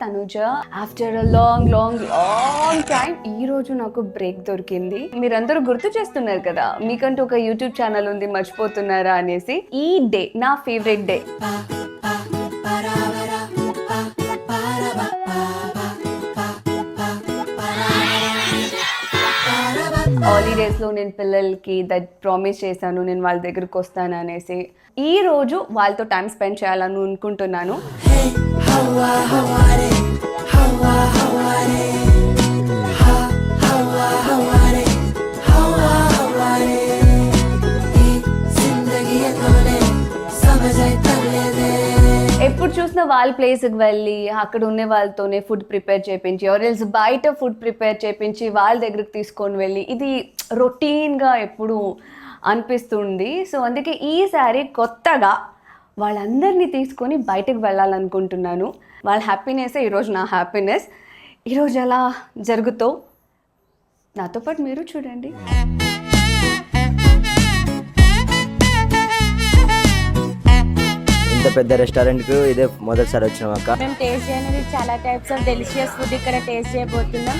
Tanuja after a long time ఈ రోజు నాకు బ్రేక్ దొరికింది. మీరందరూ గుర్తు చేస్తున్నారు కదా, మీకంటూ ఒక యూట్యూబ్ ఛానల్ ఉంది మర్చిపోతున్నారా అనేసి. ఈ డే నా ఫేవరెట్ డే. హాలిడేస్లో నేను పిల్లలకి ప్రామిస్ చేశాను, నేను వాళ్ళ దగ్గరకు వస్తాను అనేసి. ఈ రోజు వాళ్ళతో టైం స్పెండ్ చేయాలని అనుకుంటున్నాను. ఎప్పుడు చూసినా వాళ్ళ ప్లేస్కి వెళ్ళి అక్కడ ఉండే వాళ్ళతోనే ఫుడ్ ప్రిపేర్ చేయించి ఎవరెల్స్ బయట ఫుడ్ ప్రిపేర్ చేయించి వాళ్ళ దగ్గరికి తీసుకొని వెళ్ళి ఇది రొటీన్గా ఎప్పుడు అనిపిస్తుంది. సో అందుకే ఈసారి కొత్తగా వాళ్ళందరినీ తీసుకొని బయటకు వెళ్ళాలనుకుంటున్నాను. వాళ్ళ హ్యాపీనెస్సే ఈరోజు నా హ్యాపీనెస్. ఈరోజు ఎలా జరుగుతో నాతో పాటు మీరు చూడండి. ఇంత పెద్ద రెస్టారెంట్కు ఇదే మొదటిసారి వచ్చినాం అక్క. మేము టేస్ట్ చేయడానికి చాలా టైప్స్ ఆఫ్ డెలిషియస్ ఫుడ్ ఇక్కడ టేస్ట్ చేయబోతున్నాం.